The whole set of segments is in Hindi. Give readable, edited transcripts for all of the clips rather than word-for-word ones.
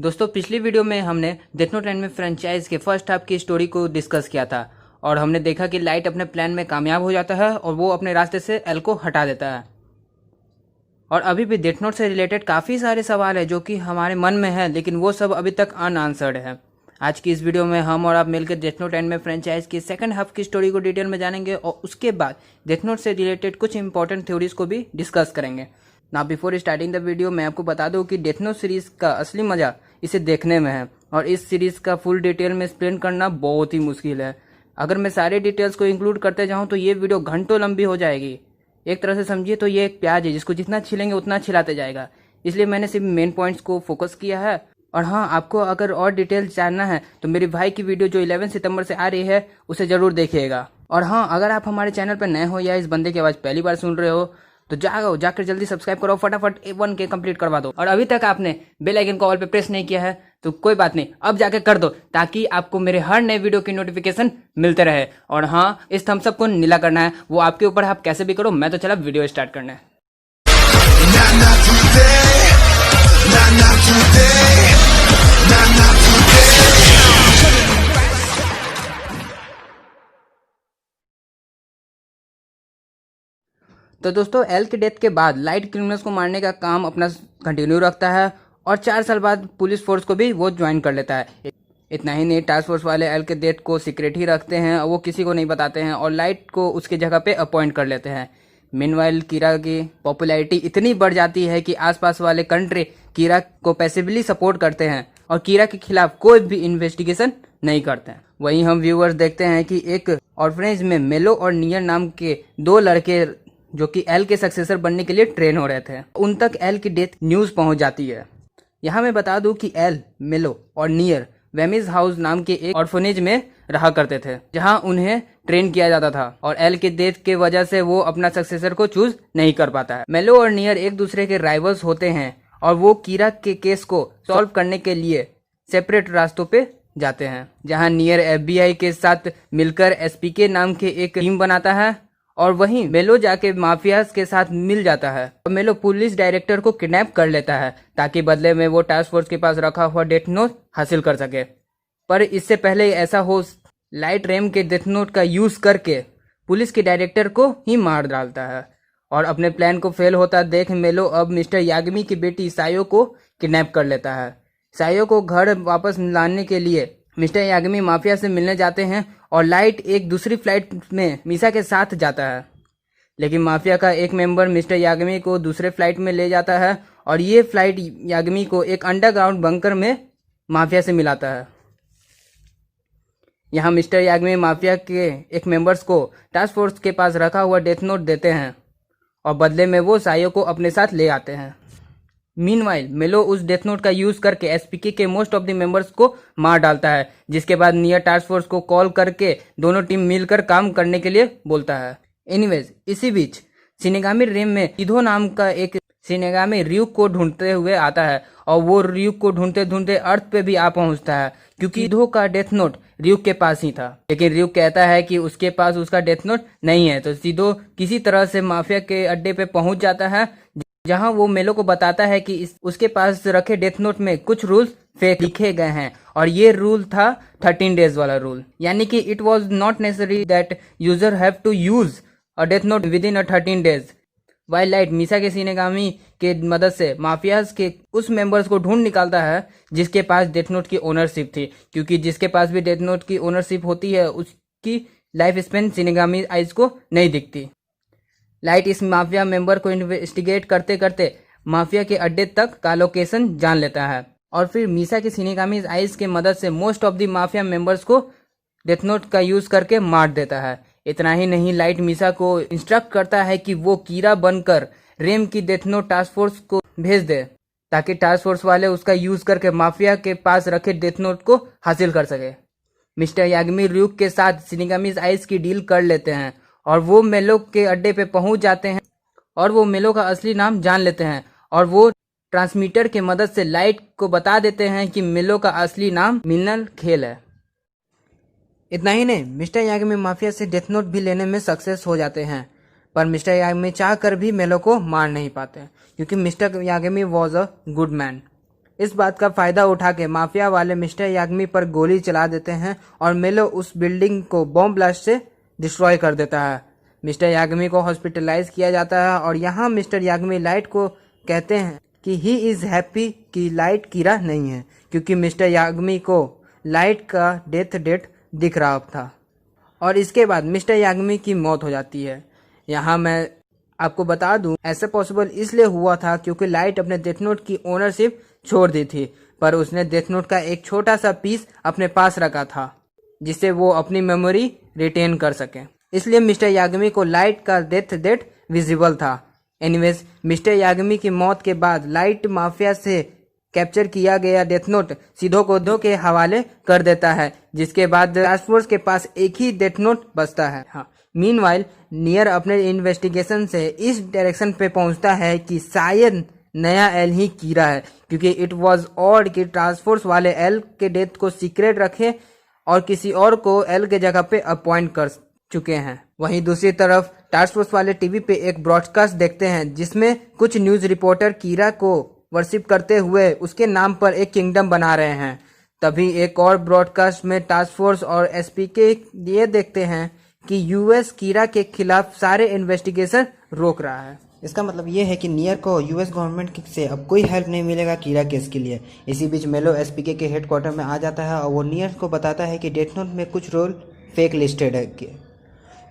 दोस्तों पिछली वीडियो में हमने डेथ नोट एनिमे फ्रेंचाइज के फर्स्ट हाफ की स्टोरी को डिस्कस किया था और हमने देखा कि लाइट अपने प्लान में कामयाब हो जाता है और वो अपने रास्ते से एल को हटा देता है। और अभी भी डेथ नोट से रिलेटेड काफ़ी सारे सवाल है जो कि हमारे मन में है, लेकिन वो सब अभी तक अनआंसर्ड है। आज की इस वीडियो में हम और आप मिलकर डेथ नोट एनिमे फ्रेंचाइज की सेकंड हाफ की स्टोरी को डिटेल में जानेंगे और उसके बाद डेथ नोट से रिलेटेड कुछ इंपॉर्टेंट थ्योरीज को भी डिस्कस करेंगे। ना बिफोर स्टार्टिंग द वीडियो मैं आपको बता दूं कि डेथ नोट सीरीज का असली मजा इसे देखने में है और इस सीरीज का फुल डिटेल में एक्सप्लेन करना बहुत ही मुश्किल है। अगर मैं सारे डिटेल्स को इंक्लूड करते जाऊं तो ये वीडियो घंटों लंबी हो जाएगी। एक तरह से समझिए तो ये एक प्याज है जिसको जितना छिलेंगे उतना छिलाते जाएगा, इसलिए मैंने सिर्फ मेन पॉइंट्स को फोकस किया है। और हाँ, आपको अगर और डिटेल्स जानना है तो मेरे भाई की वीडियो जो 11 सितंबर से आ रही है उसे जरूर देखिएगा। और हाँ, अगर आप हमारे चैनल पर नए हो या इस बंदे की आवाज़ पहली बार सुन रहे हो तो जाकर जल्दी सब्सक्राइब करो, फटाफट 1K कंप्लीट करवा दो। और अभी तक आपने बेल आइकन को ऑल पे प्रेस नहीं किया है तो कोई बात नहीं, अब जाकर कर दो ताकि आपको मेरे हर नए वीडियो की नोटिफिकेशन मिलते रहे। और हाँ, इस थम्स अप को नीला करना है, वो आपके ऊपर, आप कैसे भी करो। मैं तो चला वीडियो स्टार्ट करना है। तो दोस्तों, एल के डेथ के बाद लाइट क्रिमिनल्स को मारने का काम अपना कंटिन्यू रखता है और 4 साल बाद पुलिस फोर्स को भी वो ज्वाइन कर लेता है। इतना ही नहीं, टास्क फोर्स वाले एल के डेथ को सीक्रेट ही रखते हैं और वो किसी को नहीं बताते हैं और लाइट को उसकी जगह पे अपॉइंट कर लेते हैं। मीनवाइल कीरा की पॉपुलैरिटी इतनी बढ़ जाती है कि आसपास वाले कंट्री कीरा को पैसिवली सपोर्ट करते हैं और कीरा के खिलाफ कोई भी इन्वेस्टिगेशन नहीं करते हैं। वहीं हम व्यूअर्स देखते हैं कि एक ऑर्फनेज में मेलो और नियर नाम के 2 लड़के जो कि एल के सक्सेसर बनने के लिए ट्रेन हो रहे थे, उन तक एल की डेथ न्यूज पहुंच जाती है। यहाँ मैं बता दूं कि एल, मेलो और नियर वेमिज हाउस नाम के एक ऑर्फनेज में रहा करते थे जहां उन्हें ट्रेन किया जाता था और एल के डेथ के वजह से वो अपना सक्सेसर को चूज नहीं कर पाता है। मेलो और नियर एक दूसरे के राइवल्स होते हैं और वो कीरा के केस को सॉल्व करने के लिए सेपरेट रास्तों पे जाते हैं, जहाँ नियर FBI के साथ मिलकर SPK नाम के एक टीम बनाता है और वहीं मेलो जाके माफियाज के साथ मिल जाता है और मेलो पुलिस डायरेक्टर को किडनैप कर लेता है ताकि बदले में वो टास्क फोर्स के पास रखा हुआ डेथ नोट हासिल कर सके। पर इससे पहले ऐसा हो, लाइट रेम के डेथ नोट का यूज करके पुलिस के डायरेक्टर को ही मार डालता है और अपने प्लान को फेल होता देख मेलो अब मिस्टर यागमी की बेटी सायो को किडनैप कर लेता है। सायो को घर वापस लाने के लिए मिस्टर यागमी माफिया से मिलने जाते हैं और लाइट एक दूसरी फ्लाइट में मीसा के साथ जाता है, लेकिन माफिया का एक मेंबर मिस्टर यागमी को दूसरे फ्लाइट में ले जाता है और ये फ्लाइट यागमी को एक अंडरग्राउंड बंकर में माफिया से मिलाता है। यहाँ मिस्टर यागमी माफिया के एक मेंबर्स को टास्क फोर्स के पास रखा हुआ डेथ नोट देते हैं और बदले में वो सायो को अपने साथ ले आते हैं। मीनवाइल मेलो उस डेथ नोट का यूज करके SPK के मोस्ट ऑफ द मेंबर्स को मार डालता है, जिसके बाद नियर टास्क फोर्स को कॉल करके दोनों टीम मिलकर काम करने के लिए बोलता है। एनीवेज, इसी बीच शिनिगामी रिम में इधो नाम का एक शिनिगामी ryuk को ढूंढते हुए आता है और वो ryuk को ढूंढते ढूंढते अर्थ पे भी आ पहुंचता है क्योंकि इधो का डेथ नोट ryuk के पास ही था। लेकिन ryuk कहता है कि उसके पास उसका डेथ नोट नहीं है, तो इधो किसी तरह से माफिया के अड्डे पे पहुंच जाता है जहां वो मेलो को बताता है कि उसके पास रखे डेथ नोट में कुछ रूल्स फेक लिखे गए हैं और ये रूल था 13 डेज वाला रूल, यानी कि it was not necessary that user have to use a death note within 13 days. While Light Misa के शिनिगामी के मदद से माफियाज के उस मेंबर्स को ढूंढ निकालता है जिसके पास डेथ नोट की ओनरशिप थी, क्योंकि जिसके पास भी डेथ नोट की ओनरशिप होती है उसकी लाइफ स्पेन शिनिगामी आइज को नहीं दिखती। लाइट इस माफिया मेंबर को इन्वेस्टिगेट करते करते माफिया के अड्डे तक का लोकेशन जान लेता है और फिर मीसा के शिनिगामी आइज के मदद से most of the mafia members को डेथ नोट का यूज करके मार देता है। इतना ही नहीं, लाइट मीसा को इंस्ट्रक्ट करता है कि वो कीरा बनकर रेम की डेथ नोट टास्क फोर्स को भेज दे ताकि टास्क फोर्स वाले उसका यूज करके माफिया के पास रखे डेथ नोट को हासिल कर सके। मिस्टर यागमी ryuk के साथ शिनिगामी आइज की डील कर लेते हैं और वो मेलो के अड्डे पे पहुंच जाते हैं और वो मेलो का असली नाम जान लेते हैं और वो ट्रांसमीटर के मदद से लाइट को बता देते हैं कि मेलो का असली नाम मिनल खेल है। इतना ही नहीं, मिस्टर यागमी माफिया से डेथ नोट भी लेने में सक्सेस हो जाते हैं, पर मिस्टर यागमी चाह कर भी मेलो को मार नहीं पाते क्योंकि mister यागमी was a good man. इस बात का फायदा उठा के माफिया वाले मिस्टर याग्मी पर गोली चला देते हैं और मेलो उस बिल्डिंग को बॉम्ब ब्लास्ट से डिस्ट्रॉय कर देता है। मिस्टर याग्मी को हॉस्पिटलाइज किया जाता है और यहाँ मिस्टर याग्मी लाइट को कहते हैं कि ही इज हैप्पी कि लाइट कीरा नहीं है, क्योंकि मिस्टर याग्मी को लाइट का डेथ दिख रहा था। और इसके बाद मिस्टर याग्मी की मौत हो जाती है। यहाँ मैं आपको बता दूं, ऐसा पॉसिबल इसलिए हुआ था क्योंकि लाइट अपने डेथ नोट की ओनरशिप छोड़ दी थी, पर उसने डेथ नोट का एक छोटा सा पीस अपने पास रखा था जिससे वो अपनी मेमोरी रिटेन कर सके। इसलिए मिस्टर याग्मी को लाइट का डेथ विजिबल था। एनीवेज, मिस्टर याग्मी की मौत के बाद लाइट माफिया से कैप्चर किया गया डेथ नोट सीधो को दो के हवाले कर देता है, जिसके बाद टास्क फोर्स के पास एक ही डेथ नोट बचता है। हाँ, मीनवाइल नियर अपने इन्वेस्टिगेशन से इस डायरेक्शन पे पहुंचता है कि शायद नया एल ही कीरा है, क्योंकि इट वाज ऑड कि टास्क फोर्स वाले एल के डेथ को सीक्रेट रखे और किसी और को एल के जगह पे अपॉइंट कर चुके हैं। वहीं दूसरी तरफ टास्क फोर्स वाले टीवी पे एक ब्रॉडकास्ट देखते हैं जिसमें कुछ न्यूज रिपोर्टर कीरा को वर्शिप करते हुए उसके नाम पर एक किंगडम बना रहे हैं। तभी एक और ब्रॉडकास्ट में टास्क फोर्स और एसपीके ये देखते हैं कि यूएस कीरा के खिलाफ सारे इन्वेस्टिगेशन रोक रहा है। इसका मतलब ये है कि नियर को यूएस गवर्नमेंट से अब कोई हेल्प नहीं मिलेगा कीरा केस के लिए। इसी बीच मेलो एसपीके के हेडक्वार्टर में आ जाता है और वो नियर को बताता है कि डेथ नोट में कुछ रोल फेक लिस्टेड है।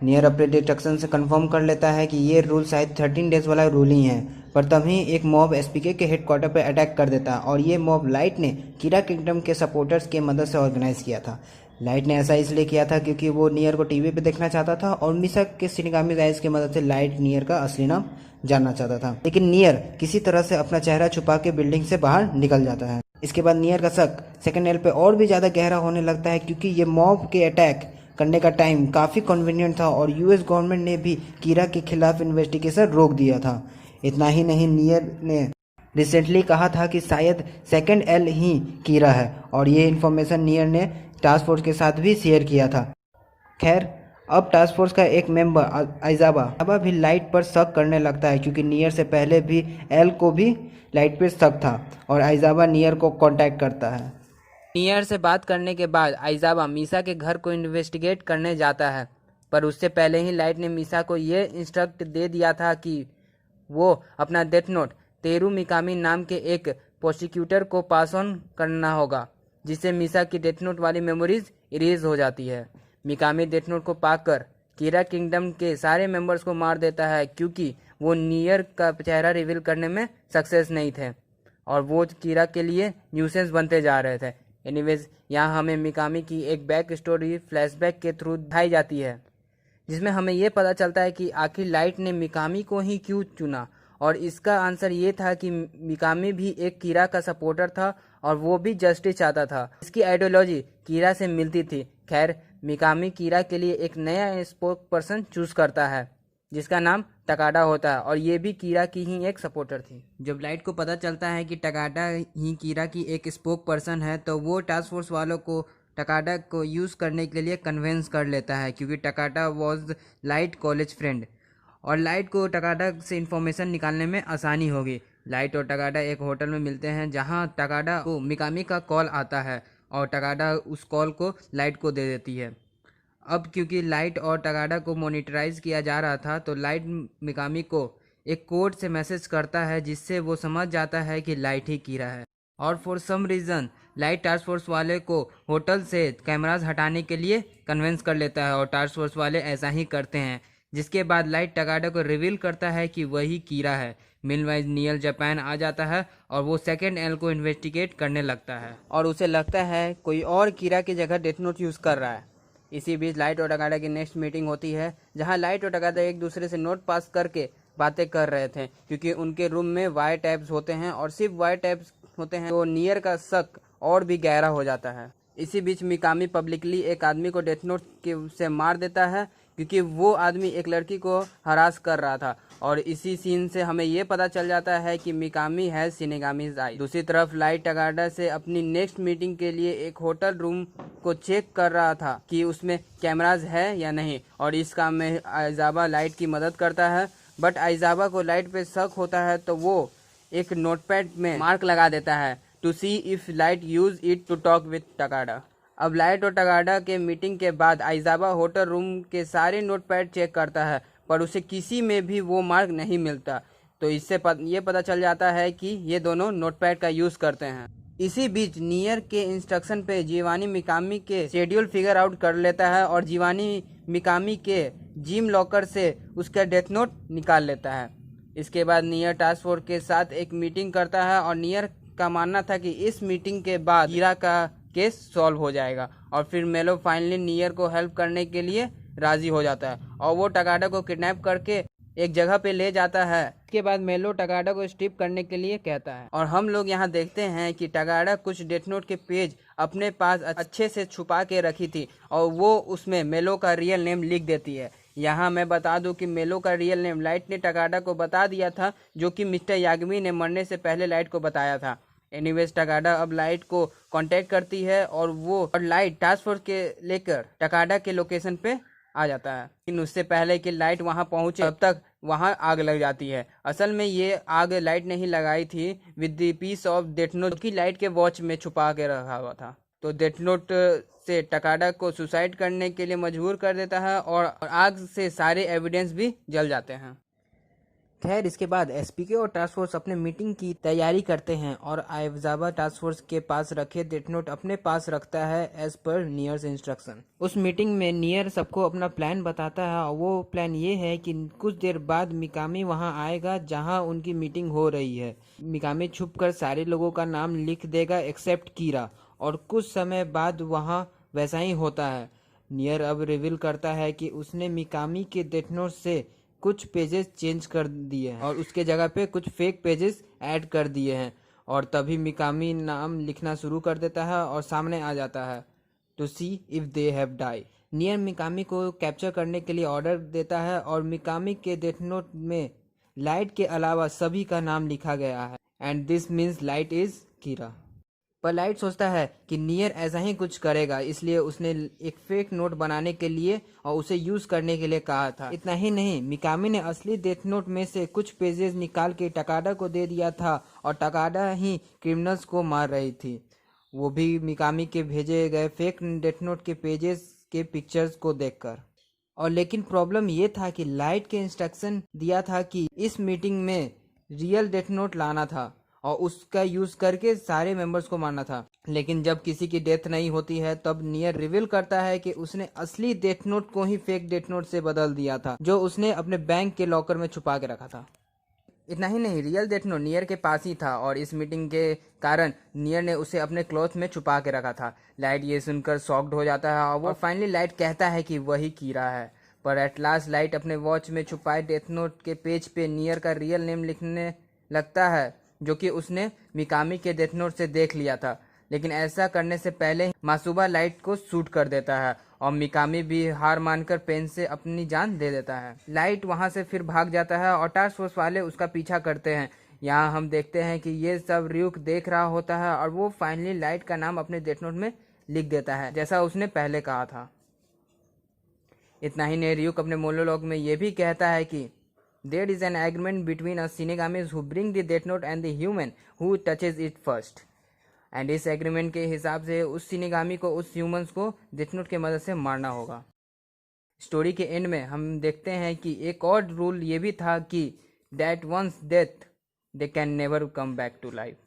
नियर अपने डिटेक्शन से कंफर्म कर लेता है कि ये रूल शायद 13 डेज वाला रूल ही है, पर तभी एक मॉब एसपीके के हेडक्वार्टर पर अटैक कर देता है और ये मॉब लाइट ने कीरा किंगडम के सपोर्टर्स के मदद से ऑर्गेनाइज किया था। लाइट ने ऐसा इसलिए किया था क्योंकि वो नियर को टीवी पे देखना चाहता था और मिसा के शिनिगामी राइज की मदद से लाइट नियर का असली नाम जानना चाहता था। लेकिन नियर किसी तरह से अपना चेहरा छुपा के बिल्डिंग से बाहर निकल जाता है। इसके बाद नियर का शक सेकेंड एल पे और भी ज़्यादा गहरा होने लगता है, क्योंकि ये मॉब के अटैक करने का टाइम काफ़ी कन्वीनियंट था और यूएस गवर्नमेंट ने भी कीरा के खिलाफ इन्वेस्टिगेशन रोक दिया था। इतना ही नहीं, नियर ने रिसेंटली कहा था कि शायद सेकेंड एल ही कीरा है और ये इन्फॉर्मेशन नियर ने टास्क फोर्स के साथ भी शेयर किया था। खैर, अब टास्क फोर्स का एक मेंबर आइजाबा भी लाइट पर शक करने लगता है, क्योंकि नियर से पहले भी एल को भी लाइट पर शक था और आइजाबा नियर को कांटेक्ट करता है। नियर से बात करने के बाद आइजाबा मीसा के घर को इन्वेस्टिगेट करने जाता है, पर उससे पहले ही लाइट ने मीसा को ये इंस्ट्रक्ट दे दिया था कि वो अपना डेथ नोट तेरू मिकामी नाम के एक प्रोसिक्यूटर को पास ऑन करना होगा, जिससे मीसा की डेथ नोट वाली मेमोरीज इरेज हो जाती है। मिकामी डेथ नोट को पाकर कीरा किंगडम के सारे मेंबर्स को मार देता है, क्योंकि वो नियर का चेहरा रिवील करने में सक्सेस नहीं थे और वो कीरा के लिए न्यूसेंस बनते जा रहे थे। एनीवेज, यहाँ हमें मिकामी की एक बैक स्टोरी फ्लैशबैक के थ्रू दिखाई जाती है, जिसमें हमें ये पता चलता है कि आखिर लाइट ने मिकामी को ही क्यों चुना, और इसका आंसर ये था कि मिकामी भी एक कीरा का सपोर्टर था और वो भी जस्टिस चाहता था। इसकी आइडियोलॉजी कीरा से मिलती थी। खैर, मिकामी कीरा के लिए एक नया स्पोक पर्सन चूज करता है जिसका नाम टकाडा होता है और ये भी कीरा की ही एक सपोर्टर थी। जब लाइट को पता चलता है कि टकाडा ही कीरा की एक स्पोक पर्सन है, तो वो टास्क फोर्स वालों को टकाडा को यूज़ करने के लिए कन्विंस कर लेता है, क्योंकि टकाडा वॉज लाइट कॉलेज फ्रेंड और लाइट को टकाडा से इन्फॉर्मेशन निकालने में आसानी होगी। लाइट और टकाडा एक होटल में मिलते हैं, जहां टकाडा को मिकामी का कॉल आता है और टकाडा उस कॉल को लाइट को दे देती है। अब क्योंकि लाइट और टकाडा को मॉनिटराइज किया जा रहा था, तो लाइट मिकामी को एक कोड से मैसेज करता है, जिससे वो समझ जाता है कि लाइट ही कीरा है। और for some reason Light task force वाले को होटल से कैमरास हटाने के लिए कन्विंस कर लेता है और टास्क फोर्स वाले ऐसा ही करते हैं, जिसके बाद लाइट टकाडा को रिवील करता है कि वही कीरा है। मीनवाइल नियल जापान आ जाता है और वो सेकेंड एल को इन्वेस्टिगेट करने लगता है और उसे लगता है कोई और कीरा की जगह डेथ नोट यूज़ कर रहा है। इसी बीच लाइट और टकाडा की नेक्स्ट मीटिंग होती है, जहां लाइट और टकाडा एक दूसरे से नोट पास करके बातें कर रहे थे, क्योंकि उनके रूम में वायर टैब्स होते हैं और सिर्फ वायर टैब्स होते हैं, तो नियर का शक और भी गहरा हो जाता है। इसी बीच मिकामी पब्लिकली एक आदमी को डेथ नोट से मार देता है, क्योंकि वो आदमी एक लड़की को हरास कर रहा था और इसी सीन से हमें ये पता चल जाता है कि मिकामी है शिनिगामीज आई। दूसरी तरफ लाइट टकाडा से अपनी नेक्स्ट मीटिंग के लिए एक होटल रूम को चेक कर रहा था कि उसमें कैमराज है या नहीं, और इस काम में आइजाबा लाइट की मदद करता है। बट आइजाबा को लाइट पे शक होता है, तो वो एक नोटपैड में मार्क लगा देता है to see if Light use it to talk with Takada. अब लाइट और टकाडा के मीटिंग के बाद आइजाबा होटल रूम के सारे नोटपैड चेक करता है, पर उसे किसी में भी वो मार्क नहीं मिलता। तो इससे ये पता चल जाता है कि ये दोनों नोटपैड का यूज़ करते हैं। इसी बीच नियर के इंस्ट्रक्शन पे जीवानी मिकामी के शेड्यूल फिगर आउट कर लेता है और जीवानी मिकामी के जिम लॉकर से उसका डेथ नोट निकाल लेता है। इसके बाद नियर टास्क फोर्स के साथ एक मीटिंग करता है और नियर का मानना था कि इस मीटिंग के बाद कीरा का केस सॉल्व हो जाएगा और फिर मेलो फाइनली नियर को हेल्प करने के लिए राजी हो जाता है और वो टकाडा को किडनैप करके एक जगह पे ले जाता है। इसके बाद मेलो टकाडा को स्ट्रिप करने के लिए कहता है और हम लोग यहाँ देखते हैं कि टकाडा कुछ डेथ नोट के पेज अपने पास अच्छे से छुपा के रखी थी और वो उसमें मेलो का रियल नेम लिख देती है। यहाँ मैं बता दूं कि मेलो का रियल नेम लाइट ने टकाडा को बता दिया था, जो कि मिस्टर याग्मी ने मरने से पहले लाइट को बताया था। एनीवेज टकाडा अब लाइट को कांटेक्ट करती है और लाइट टास्क फोर्स के लेकर टकाडा के लोकेशन पे आ जाता है, लेकिन उससे पहले कि लाइट वहां पहुंचे तब तक वहां आग लग जाती है। असल में ये आग लाइट ने ही लगाई थी with the piece of death note, की लाइट के वॉच में छुपा के रखा हुआ था। तो डेथ नोट से टकाडा को सुसाइड करने के लिए मजबूर कर देता है और आग से सारे एविडेंस भी जल जाते हैं। खैर इसके बाद एसपीके और टास्क फोर्स अपने मीटिंग की तैयारी करते हैं और आइजाबा टास्क फोर्स के पास रखे डेथ नोट अपने पास रखता है एज पर नियर्स इंस्ट्रक्शन। उस मीटिंग में नियर सबको अपना प्लान बताता है और वो प्लान ये है कि कुछ देर बाद मिकामी वहां आएगा जहां उनकी मीटिंग हो रही है। मिकामी छुपकर सारे लोगों का नाम लिख देगा एक्सेप्ट कीरा और कुछ समय बाद वहां वैसा ही होता है। नियर अब रिवील करता है कि उसने मिकामी के डेथ नोट से कुछ पेजेस चेंज कर दिए हैं और उसके जगह पे कुछ फेक पेजेस ऐड कर दिए हैं और तभी मिकामी नाम लिखना शुरू कर देता है और सामने आ जाता है to see if they have die. Near Mikami को कैप्चर करने के लिए ऑर्डर देता है और मिकामी के डेथ नोट में लाइट के अलावा सभी का नाम लिखा गया है and this means light is कीरा। पर लाइट सोचता है कि नियर ऐसा ही कुछ करेगा, इसलिए उसने एक फेक नोट बनाने के लिए और उसे यूज करने के लिए कहा था। इतना ही नहीं, मिकामी ने असली डेथ नोट में से कुछ पेजेस निकाल के टकाडा को दे दिया था और टकाडा ही क्रिमिनल्स को मार रही थी, वो भी मिकामी के भेजे गए फेक डेथ नोट के पेजेस के पिक्चर्स को देखकर। और लेकिन प्रॉब्लम ये था कि लाइट के इंस्ट्रक्शन दिया था कि इस मीटिंग में रियल डेथ नोट लाना था और उसका यूज करके सारे मेंबर्स को मारना था। लेकिन जब किसी की डेथ नहीं होती है तब नियर रिवील करता है कि उसने असली डेथ नोट को ही फेक डेथ नोट से बदल दिया था, जो उसने अपने बैंक के लॉकर में छुपा के रखा था। इतना ही नहीं, रियल डेथ नोट नियर के पास ही था और इस मीटिंग के कारण नियर ने उसे अपने क्लॉथ में छुपा के रखा था। लाइट ये सुनकर शॉक्ड हो जाता है और फाइनली लाइट कहता है कि वही कीरा है। पर एट लास्ट लाइट अपने वॉच में छुपाए डेथ नोट के पेज पे नियर का रियल नेम लिखने लगता है, जो कि उसने मिकामी के डेथ नोट से देख लिया था। लेकिन ऐसा करने से पहले मासूबा लाइट को शूट कर देता है और मिकामी भी हार मानकर पेन से अपनी जान दे देता है। लाइट वहां से फिर भाग जाता है और टास्क फोर्स वाले उसका पीछा करते हैं। यहाँ हम देखते हैं कि ये सब रियुक देख रहा होता है और वो फाइनली लाइट का नाम अपने डेथ नोट में लिख देता है, जैसा उसने पहले कहा था। इतना ही नहीं, रियुक अपने मोनोलॉग में ये भी कहता है कि there is an agreement between us Shinigamis who bring the death note and the human who touches it first. And इस एग्रीमेंट के हिसाब से उस सिनिगामी को उस ह्यूमंस को डेथ नोट की मदद से मारना होगा। स्टोरी के एंड में हम देखते हैं कि एक और रूल ये भी था कि that once death they can never come back to life।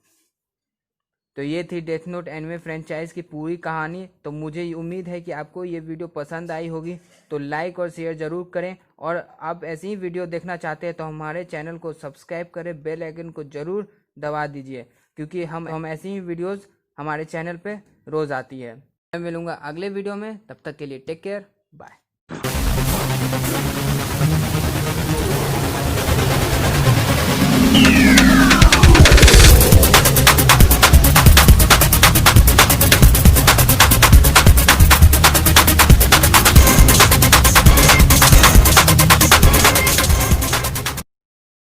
तो ये थी डेथ नोट एनिमे फ्रेंचाइज की पूरी कहानी। तो मुझे उम्मीद है कि आपको ये वीडियो पसंद आई होगी, तो लाइक और शेयर ज़रूर करें। और आप ऐसी ही वीडियो देखना चाहते हैं तो हमारे चैनल को सब्सक्राइब करें, बेल आइकन को ज़रूर दबा दीजिए, क्योंकि हम ऐसी ही वीडियोस हमारे चैनल पे रोज़ आती है। मैं मिलूँगा अगले वीडियो में, तब तक के लिए टेक केयर, बाय।